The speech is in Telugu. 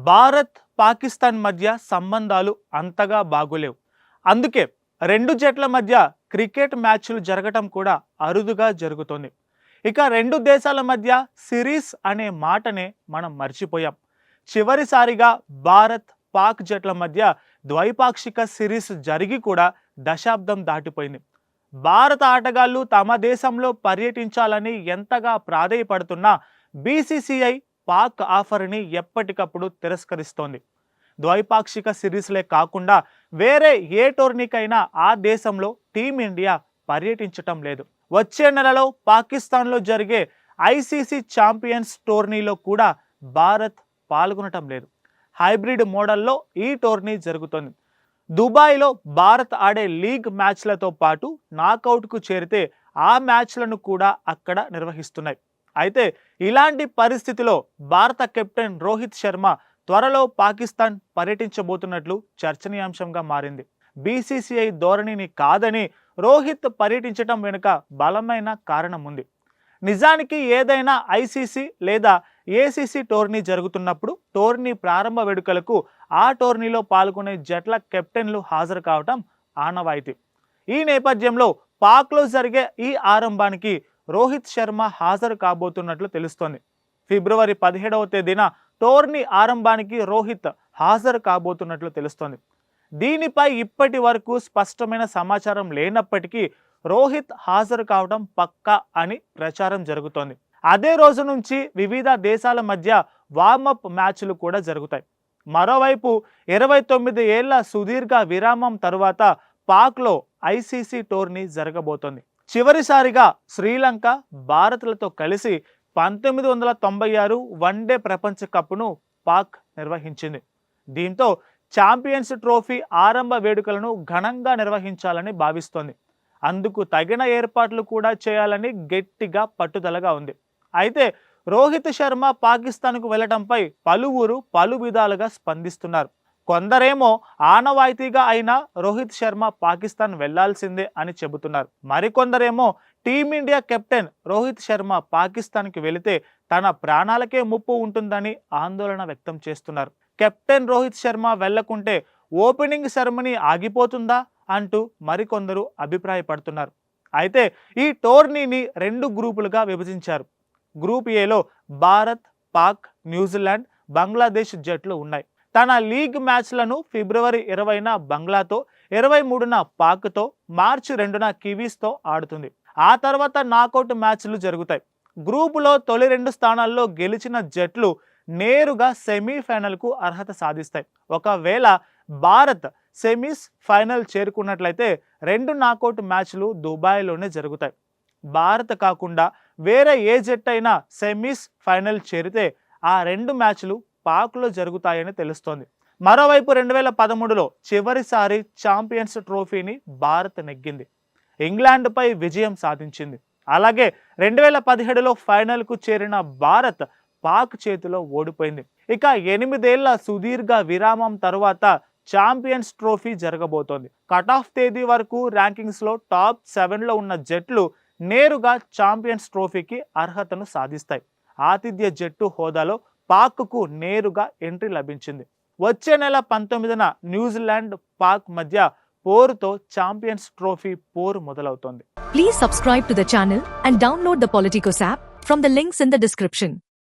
భారత్ పాకిస్తాన్ మధ్య సంబంధాలు అంతగా బాగోలేవు. అందుకే రెండు జట్ల మధ్య క్రికెట్ మ్యాచ్లు జరగటం కూడా అరుదుగా జరుగుతుంది. ఇక రెండు దేశాల మధ్య సిరీస్ అనే మాటనే మనం మర్చిపోయాం. చివరిసారిగా భారత్ పాక్ జట్ల మధ్య ద్వైపాక్షిక సిరీస్ జరిగి కూడా దశాబ్దం దాటిపోయింది. భారత ఆటగాళ్లు తమ దేశంలో పర్యటించాలని ఎంతగా ప్రాధేయపడుతున్నా బీసీసీఐ పాక్ ఆఫర్ని ఎప్పటికప్పుడు తిరస్కరిస్తోంది. ద్వైపాక్షిక సిరీస్లే కాకుండా వేరే ఏ టోర్నీకైనా ఆ దేశంలో టీమిండియా పర్యటించటం లేదు. వచ్చే నెలలో పాకిస్తాన్లో జరిగే ఐసీసీ ఛాంపియన్స్ టోర్నీలో కూడా భారత్ పాల్గొనటం లేదు. హైబ్రిడ్ మోడల్లో ఈ టోర్నీ జరుగుతోంది. దుబాయ్లో భారత్ ఆడే లీగ్ మ్యాచ్లతో పాటు నాకౌట్కు చేరితే ఆ మ్యాచ్లను కూడా అక్కడ నిర్వహిస్తున్నాయి. అయితే ఇలాంటి పరిస్థితిలో భారత కెప్టెన్ రోహిత్ శర్మ త్వరలో పాకిస్తాన్ పర్యటించబోతున్నట్లు చర్చనీయాంశంగా మారింది. బీసీసీఐ ధోరణిని కాదని రోహిత్ పర్యటించడం వెనుక బలమైన కారణం ఉంది. నిజానికి ఏదైనా ఐసీసీ లేదా ఏసీసీ టోర్నీ జరుగుతున్నప్పుడు టోర్నీ ప్రారంభ వేడుకలకు ఆ టోర్నీలో పాల్గొనే జట్ల కెప్టెన్లు హాజరు కావటం ఆనవాయితీ. ఈ నేపథ్యంలో పాక్లో జరిగే ఈ ఆరంభానికి రోహిత్ శర్మ హాజరు కాబోతున్నట్లు తెలుస్తోంది. ఫిబ్రవరి 17వ తేదీన టోర్నీ ఆరంభానికి రోహిత్ హాజరు కాబోతున్నట్లు తెలుస్తోంది. దీనిపై ఇప్పటి వరకు స్పష్టమైన సమాచారం లేనప్పటికీ రోహిత్ హాజరు కావడం పక్కా అని ప్రచారం జరుగుతోంది. అదే రోజు నుంచి వివిధ దేశాల మధ్య వార్మప్ మ్యాచ్లు కూడా జరుగుతాయి. మరోవైపు 29 ఏళ్ల సుదీర్ఘ విరామం తరువాత పాక్లో ఐసీసీ టోర్నీ జరగబోతోంది. చివరిసారిగా శ్రీలంక భారత్లతో కలిసి 1996 వన్డే ప్రపంచ కప్ను పాక్ నిర్వహించింది. దీంతో ఛాంపియన్స్ ట్రోఫీ ఆరంభ వేడుకలను ఘనంగా నిర్వహించాలని భావిస్తోంది. అందుకు తగిన ఏర్పాట్లు కూడా చేయాలని గట్టిగా పట్టుదలగా ఉంది. అయితే రోహిత్ శర్మ పాకిస్తాన్కు వెళ్లడంపై పలువురు పలు విధాలుగా స్పందిస్తున్నారు. కొందరేమో ఆనవాయితీగా అయినా రోహిత్ శర్మ పాకిస్తాన్ వెళ్లాల్సిందే అని చెబుతున్నారు. మరికొందరేమో టీమిండియా కెప్టెన్ రోహిత్ శర్మ పాకిస్తాన్కి వెళితే తన ప్రాణాలకే ముప్పు ఉంటుందని ఆందోళన వ్యక్తం చేస్తున్నారు. కెప్టెన్ రోహిత్ శర్మ వెళ్లకుంటే ఓపెనింగ్ సెరమనీ ఆగిపోతుందా అంటూ మరికొందరు అభిప్రాయపడుతున్నారు. అయితే ఈ టోర్నీని 2 గ్రూపులుగా విభజించారు. గ్రూప్ ఏలో భారత్, పాక్, న్యూజిలాండ్, బంగ్లాదేశ్ జట్లు ఉన్నాయి. తన లీగ్ మ్యాచ్లను ఫిబ్రవరి 20న బంగ్లాతో, 23న పాక్తో, మార్చి 2న కివీస్తో ఆడుతుంది. ఆ తర్వాత నాకౌట్ మ్యాచ్లు జరుగుతాయి. గ్రూపులో తొలి 2 స్థానాల్లో గెలిచిన జట్లు నేరుగా సెమీఫైనల్కు అర్హత సాధిస్తాయి. ఒకవేళ భారత్ సెమీస్ ఫైనల్ చేరుకున్నట్లయితే 2 నాకౌట్ మ్యాచ్లు దుబాయ్లోనే జరుగుతాయి. భారత్ కాకుండా వేరే ఏ జట్టు అయినా సెమీస్ ఫైనల్ చేరితే ఆ 2 మ్యాచ్లు పాక్లో జరుగుతాయని తెలుస్తోంది. మరోవైపు 2013లో చివరిసారి ఛాంపియన్స్ ట్రోఫీని భారత్ నెగ్గింది. ఇంగ్లాండ్పై విజయం సాధించింది. అలాగే 2017లో ఫైనల్కు చేరిన భారత్ పాక్ చేతిలో ఓడిపోయింది. ఇక 8 ఏళ్ల సుదీర్ఘ విరామం తరువాత ఛాంపియన్స్ ట్రోఫీ జరగబోతోంది. కట్ ఆఫ్ తేదీ వరకు ర్యాంకింగ్స్లో టాప్ 7లో ఉన్న జట్లు నేరుగా ఛాంపియన్స్ ట్రోఫీకి అర్హతను సాధిస్తాయి. ఆతిథ్య జట్టు హోదాలో పాక్కు నేరుగా ఎంట్రీ లభించింది. వచ్చే నెల 19న న్యూజిలాండ్ పాక్ మధ్య పోరుతో ఛాంపియన్స్ ట్రోఫీ పోరు మొదలవుతోంది. Please subscribe to the channel and download the Politicos app from the links in the description.